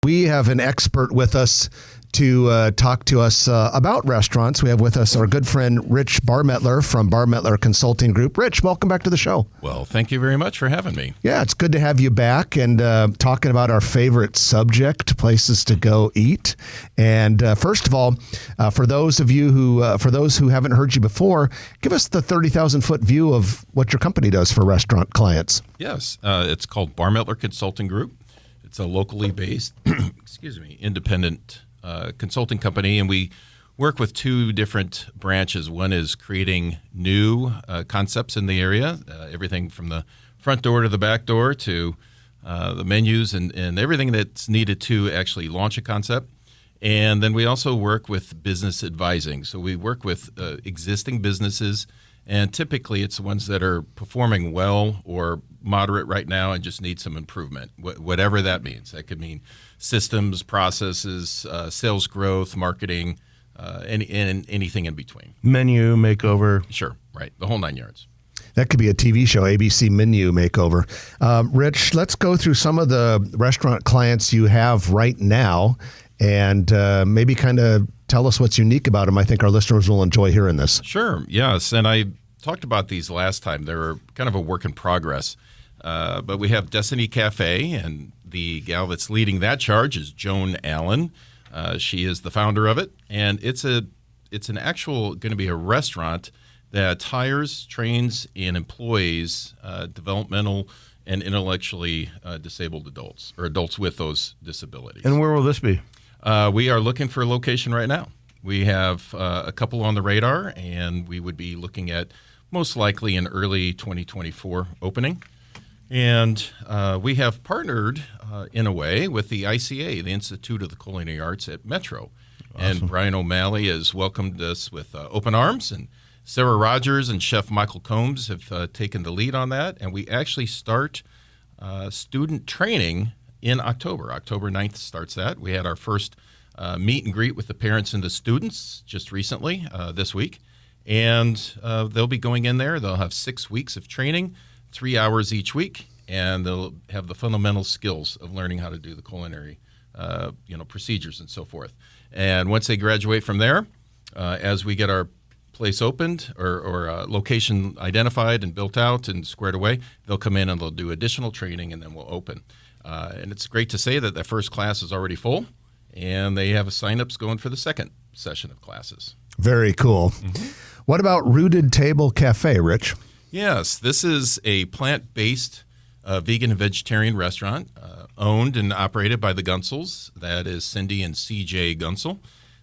We have an expert with us to talk to us about restaurants. We have with us our good friend Rich Barmettler from Barmettler Consulting Group. Rich, welcome back to the show. Well, thank you very much for having me. Yeah, it's good to have you back and talking about our favorite subject, places to go eat. And first of all, for those who haven't heard you before, give us the 30,000-foot view of what your company does for restaurant clients. Yes, it's called Barmettler Consulting Group. It's a locally based, independent consulting company, and we work with two different branches. One is creating new concepts in the area, everything from the front door to the back door to the menus and everything that's needed to actually launch a concept. And then we also work with business advising. So we work with existing businesses, and typically it's the ones that are performing well or moderate right now and just need some improvement, whatever that means. That could mean systems, processes, sales growth, marketing, anything in between. Menu makeover. Sure, right. The whole 9 yards. That could be a TV show, ABC Menu Makeover. Rich, let's go through some of the restaurant clients you have right now and maybe kind of tell us what's unique about them. I think our listeners will enjoy hearing this. Sure, yes. And I talked about these last time. They were kind of a work in progress. But we have Destiny Cafe, and the gal that's leading that charge is Joan Allen. She is the founder of it, and it's an actual going to be a restaurant that hires, trains, and employs developmental and intellectually disabled adults or adults with those disabilities. And where will this be? We are looking for a location right now. We have a couple on the radar, and we would be looking at most likely an early 2024 opening. And we have partnered in a way with the ICA, the Institute of the Culinary Arts at Metro. Awesome. And Brian O'Malley has welcomed us with open arms, and Sarah Rogers and Chef Michael Combs have taken the lead on that. And we actually start student training in October. October 9th starts that. We had our first meet and greet with the parents and the students just recently, this week. And they'll be going in there. They'll have 6 weeks of training, 3 hours each week, and they'll have the fundamental skills of learning how to do the culinary, procedures and so forth. And once they graduate from there, as we get our place opened or location identified and built out and squared away, they'll come in and they'll do additional training, and then we'll open. And it's great to say that the first class is already full, and they have signups going for the second session of classes. Very cool. Mm-hmm. What about Rooted Table Cafe, Rich? Yes, this is a plant-based vegan and vegetarian restaurant owned and operated by the Gunsels. That is Cindy and CJ Gunsel.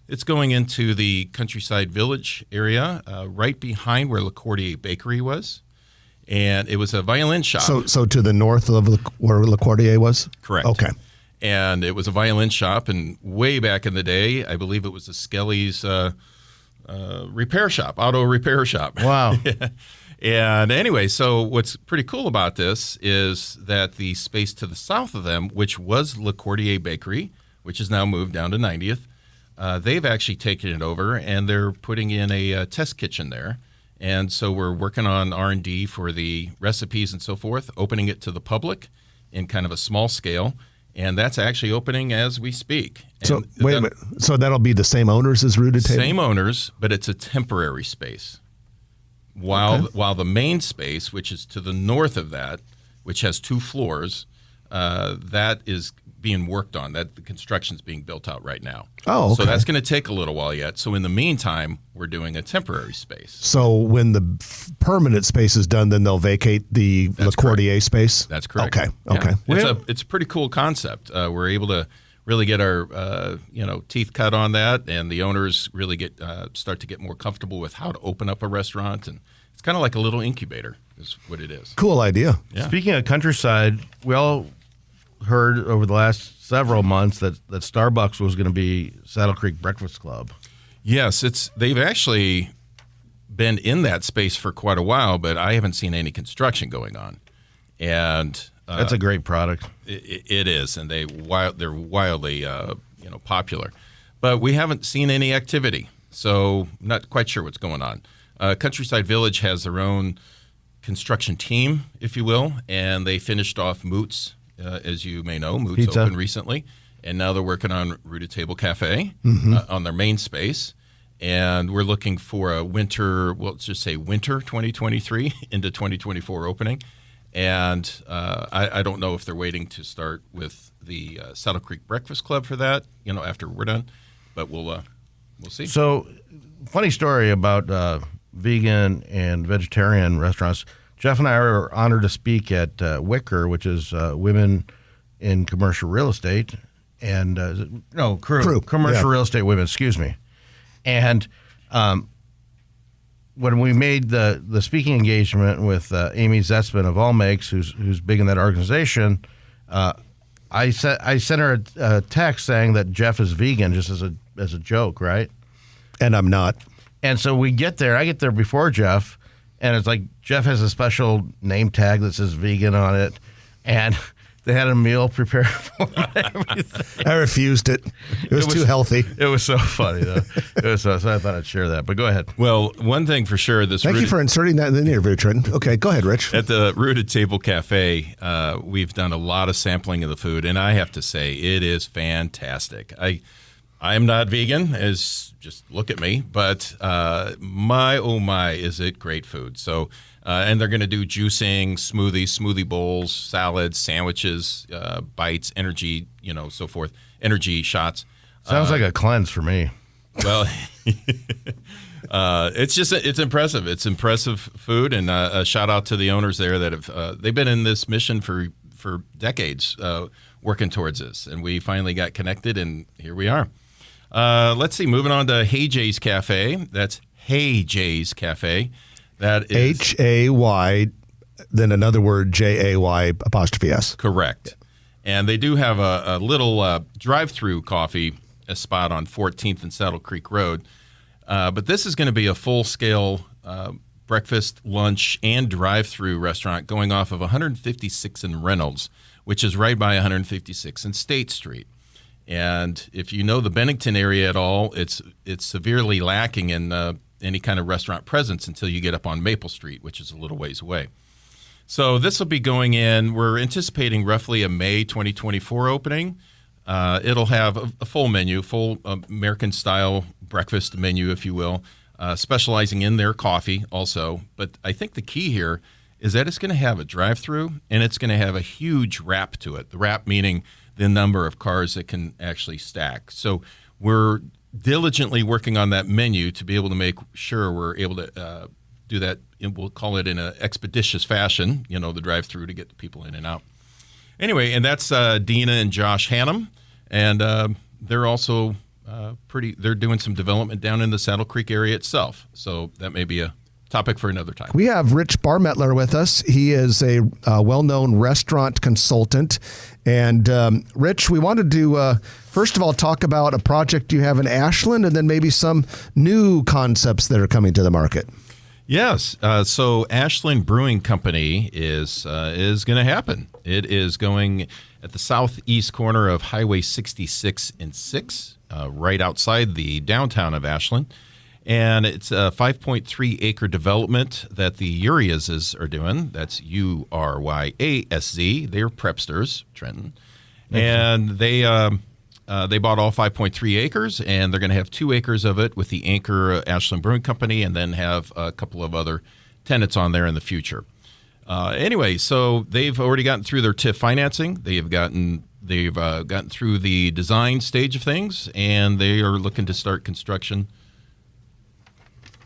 It's going into the Countryside Village area, right behind where LaCourtier Bakery was. And it was a violin shop. So to the north of where LaCourtier was? Correct. Okay. And it was a violin shop, and way back in the day, I believe it was a Skelly's repair shop, auto repair shop. Wow. Yeah. And anyway, so what's pretty cool about this is that the space to the south of them, which was LaCourtier Bakery, which has now moved down to 90th, they've actually taken it over, and they're putting in a test kitchen there. And so we're working on R&D for the recipes and so forth, opening it to the public in kind of a small scale. And that's actually opening as we speak. So wait a minute. So that'll be the same owners as Rooted Table? Same owners, but it's a temporary space. While the main space, which is to the north of that, which has 2 floors, that is being worked on. That the construction's being built out right now. Oh, okay. So that's going to take a little while yet. So in the meantime, we're doing a temporary space. So when the permanent space is done, then they'll vacate the LaCourtier space? That's correct. Okay. Okay. Yeah. It's a pretty cool concept. We're able to really get our teeth cut on that, and the owners really start to get more comfortable with how to open up a restaurant, and it's kind of like a little incubator is what it is. Cool idea. Yeah. Speaking of Countryside, we all heard over the last several months that Starbucks was going to be Saddle Creek Breakfast Club. Yes, they've actually been in that space for quite a while, but I haven't seen any construction going on. And that's a great product. It is, and they're wildly popular. But we haven't seen any activity, so not quite sure what's going on. Countryside Village has their own construction team, if you will, and they finished off Moots, as you may know. Moots Pizza. opened recently, and now they're working on Rooted Table Cafe on their main space. And we're looking for a winter, well, let's just say winter 2023 into 2024 opening. And I don't know if they're waiting to start with the Saddle Creek Breakfast Club for that, after we're done. But we'll see. So, funny story about vegan and vegetarian restaurants. Jeff and I are honored to speak at Wicker, which is Women in Commercial Real Estate. And, Crew. Commercial Real Estate Women, excuse me. And when we made the speaking engagement with Amy Zetzman of All Makes, who's big in that organization, I sent her a text saying that Jeff is vegan, just as a joke, right? And I'm not. And so I get there before Jeff, and it's like Jeff has a special name tag that says vegan on it, and they had a meal prepared for everything. I refused it. It was too healthy. It was so funny, though. So I thought I'd share that. But go ahead. Well, one thing for sure, Thank you for inserting that in the interview, Trenton. Okay, go ahead, Rich. At the Rooted Table Cafe, we've done a lot of sampling of the food, and I have to say it is fantastic. I am not vegan, as just look at me, but my, oh my, is it great food. So, and they're going to do juicing, smoothie bowls, salads, sandwiches, bites, energy, so forth, energy shots. Sounds like a cleanse for me. Well, it's impressive. It's impressive food, and a shout out to the owners there that have they've been in this mission for decades, working towards this, and we finally got connected, and here we are. Let's see. Moving on to Hey Jay's Cafe. That's Hey Jay's Cafe. That is Hay, then another word, JAY''S. Correct. And they do have a little drive-through coffee spot on 14th and Saddle Creek Road. But this is going to be a full-scale breakfast, lunch, and drive-through restaurant going off of 156 in Reynolds, which is right by 156 in State Street. And if you know the Bennington area at all, it's severely lacking in any kind of restaurant presence until you get up on Maple Street, which is a little ways away. So this will be going in. We're anticipating roughly a May 2024 opening. It'll have a full menu, full American-style breakfast menu, if you will, specializing in their coffee also. But I think the key here is that it's going to have a drive-through, and it's going to have a huge wrap to it. The wrap meaning the number of cars that can actually stack. So we're diligently working on that menu to be able to make sure we're able to do that. We'll call it in an expeditious fashion, the drive-through to get the people in and out. Anyway, and that's Dina and Josh Hannum, and they're also they're doing some development down in the Saddle Creek area itself. So that may be a topic for another time. We have Rich Barmettler with us. He is a well-known restaurant consultant. And Rich, we wanted to, first of all, talk about a project you have in Ashland and then maybe some new concepts that are coming to the market. Yes. So Ashland Brewing Company is going to happen. It is going at the southeast corner of Highway 66 and 6, right outside the downtown of Ashland. And it's a 5.3 acre development that the Urias are doing. That's URYASZ. They're Prepsters, Trenton. And they bought all 5.3 acres, and they're going to have 2 acres of it with the anchor Ashland Brewing Company, and then have a couple of other tenants on there in the future. Anyway, so they've already gotten through their TIF financing. They've gotten through the design stage of things, and they are looking to start construction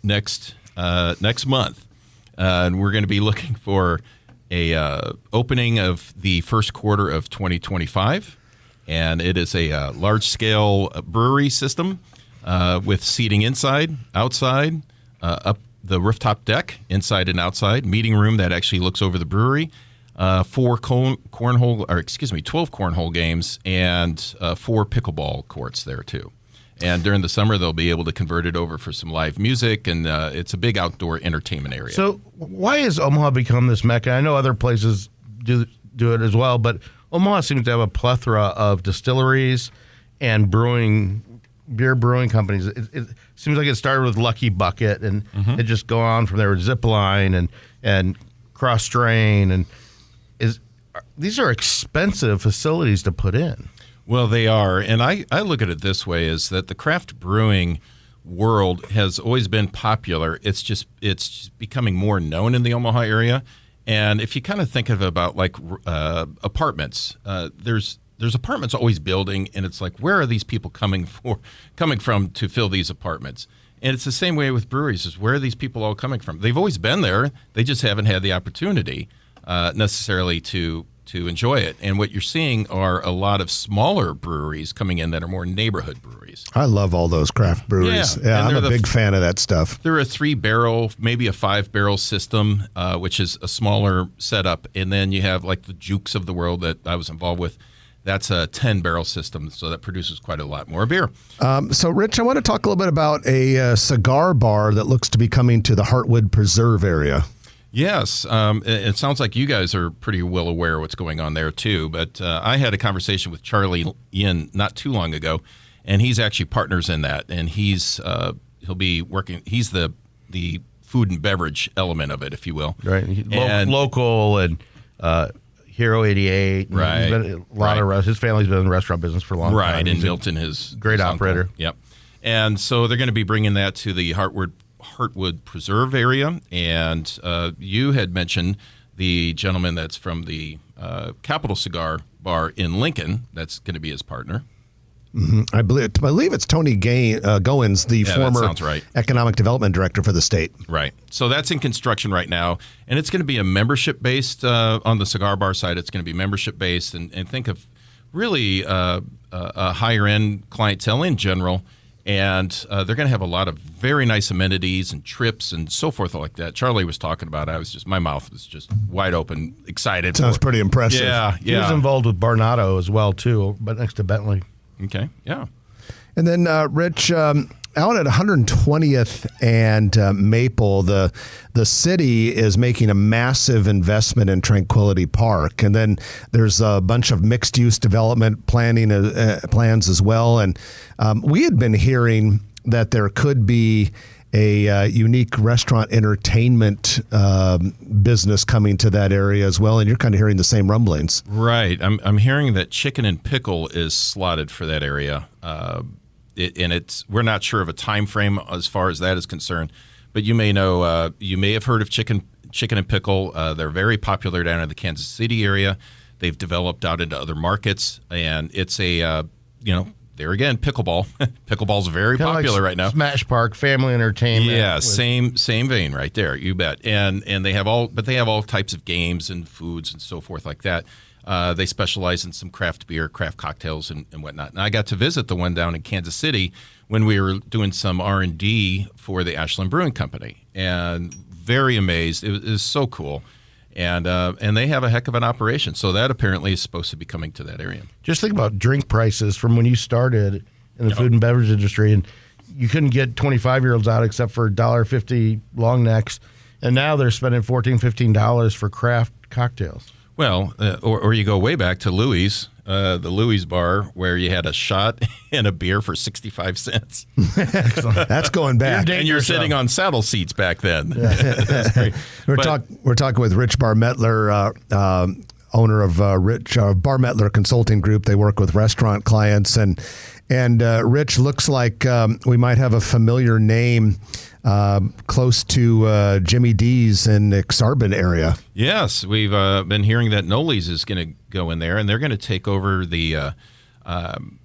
next month, and we're going to be looking for a opening of the first quarter of 2025, and it is a large-scale brewery system with seating inside, outside, up the rooftop deck, inside and outside, meeting room that actually looks over the brewery, 12 cornhole games, and 4 pickleball courts there too. And during the summer, they'll be able to convert it over for some live music, and it's a big outdoor entertainment area. So why has Omaha become this mecca? I know other places do it as well, but Omaha seems to have a plethora of distilleries and beer brewing companies. It seems like it started with Lucky Bucket, and it just go on from there with Zipline and Cross Strain. And these are expensive facilities to put in. Well, they are. And I look at it this way, is that the craft brewing world has always been popular. It's just becoming more known in the Omaha area. And if you kind of think of it about like apartments, there's apartments always building, and it's like, where are these people coming from to fill these apartments? And it's the same way with breweries, is where are these people all coming from? They've always been there. They just haven't had the opportunity necessarily to enjoy it. And what you're seeing are a lot of smaller breweries coming in that are more neighborhood breweries. I love all those craft breweries. Yeah, I'm a big fan of that stuff. They're a 3-barrel, maybe a 5-barrel system, which is a smaller setup. And then you have like the Jukes of the world that I was involved with. That's a 10-barrel system, so that produces quite a lot more beer. So, Rich, I want to talk a little bit about a cigar bar that looks to be coming to the Heartwood Preserve area. Yes. It sounds like you guys are pretty well aware of what's going on there, too. But I had a conversation with Charlie Yin not too long ago, and he's actually partners in that. And he'll be working. He's the food and beverage element of it, if you will. Right. Local and Hero 88. Right. His family's been in the restaurant business for a long time. Right. And Milton, his great operator. Uncle. Yep. And so they're going to be bringing that to the Heartwood Preserve area. And you had mentioned the gentleman that's from the Capital Cigar Bar in Lincoln. That's going to be his partner. Mm-hmm. I believe it's Tony Goins, the former economic development director for the state. Right. So that's in construction right now, and it's going to be a membership-based on the cigar bar side. It's going to be membership-based, and think of really a higher-end clientele in general, and they're going to have a lot of very nice amenities and trips and so forth like that. Charlie was talking about it. My mouth was just wide open, excited. Sounds pretty impressive. Yeah. He was involved with Barnado as well, too, but next to Bentley. Okay, yeah. And then, Rich, out at 120th and Maple, the city is making a massive investment in Tranquility Park. And then there's a bunch of mixed-use development plans as well. And we had been hearing that there could be a unique restaurant entertainment business coming to that area as well, and you're kind of hearing the same rumblings. Right. I'm hearing that Chicken and Pickle is slotted for that area, we're not sure of a time frame as far as that is concerned. But you may know, you may have heard of Chicken and Pickle. They're very popular down in the Kansas City area. They've developed out into other markets, and it's there again, pickleball. Pickleball's very popular right now. Smash Park, family entertainment. Yeah, same vein right there. You bet. And they have all types of games and foods and so forth like that. They specialize in some craft beer, craft cocktails, and whatnot. And I got to visit the one down in Kansas City when we were doing some R&D for the Ashland Brewing Company, and very amazed. It was so cool. And they have a heck of an operation. So that apparently is supposed to be coming to that area. Just think about drink prices from when you started in the food and beverage industry, and you couldn't get 25-year-olds out except for $1.50 long necks, and now they're spending $14, $15 for craft cocktails. Well, or you go way back to Louis, the Louis bar, where you had a shot and a beer for 65 cents. That's going back. And you're sitting on saddle seats back then. That's great. We're talking with Rich Barmettler, owner of Barmettler Consulting Group. They work with restaurant clients. And Rich, looks like we might have a familiar name close to Jimmy D's in the Exarban area. Yes, we've been hearing that Noli's is going to go in there, and they're going to take over the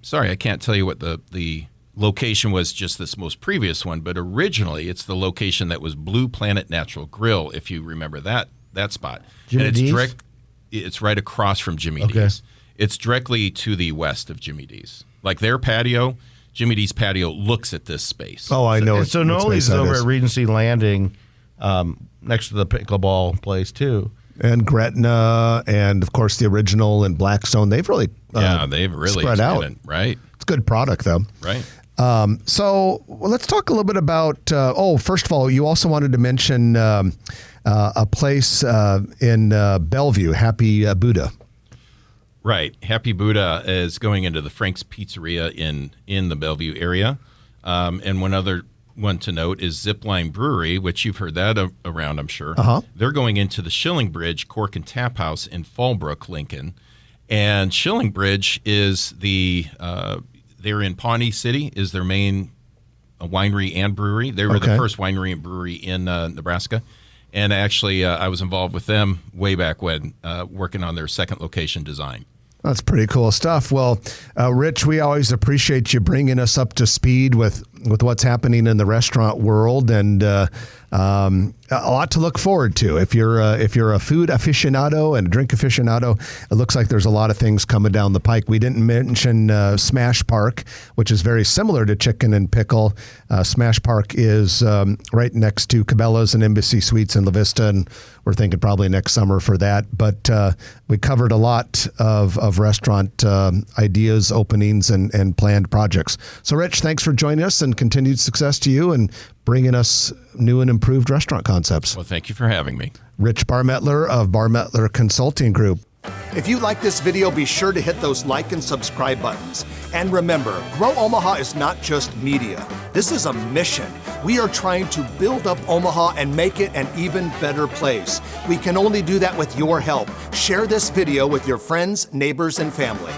sorry, I can't tell you what the location was, just this most previous one, but originally it's the location that was Blue Planet Natural Grill, if you remember that spot. Jimmy D's? It's right across from Jimmy D's. It's directly to the west of Jimmy D's. Like their patio, Jimmy D's patio looks at this space. Oh, I know. So Noli's is over at Regency Landing, next to the pickleball place too. And Gretna, and of course the original and Blackstone. They've really spread out. Right. It's a good product though. Right. So let's talk a little bit about. First of all, you also wanted to mention a place in Bellevue, Happy Buddha. Right. Happy Buddha is going into the Frank's Pizzeria in the Bellevue area. And one other one to note is Zipline Brewery, which you've heard that around, I'm sure. Uh-huh. They're going into the Shilling Bridge Cork and Tap House in Fallbrook, Lincoln. And Shilling Bridge is they're in Pawnee City, is their main winery and brewery. They were the first winery and brewery in Nebraska. And actually, I was involved with them way back when, working on their second location design. That's pretty cool stuff. Well, Rich, we always appreciate you bringing us up to speed with what's happening in the restaurant world, and a lot to look forward to. If you're a food aficionado and a drink aficionado, it looks like there's a lot of things coming down the pike. We didn't mention Smash Park, which is very similar to Chicken and Pickle. Smash Park is right next to Cabela's and Embassy Suites in La Vista, and we're thinking probably next summer for that. But we covered a lot of restaurant ideas, openings, and planned projects. So, Rich, thanks for joining us, and continued success to you and bringing us new and improved restaurant concepts. Well, thank you for having me. Rich Barmettler of Barmettler Consulting Group. If you like this video, be sure to hit those like and subscribe buttons. And remember, Grow Omaha is not just media. This is a mission. We are trying to build up Omaha and make it an even better place. We can only do that with your help. Share this video with your friends, neighbors, and family.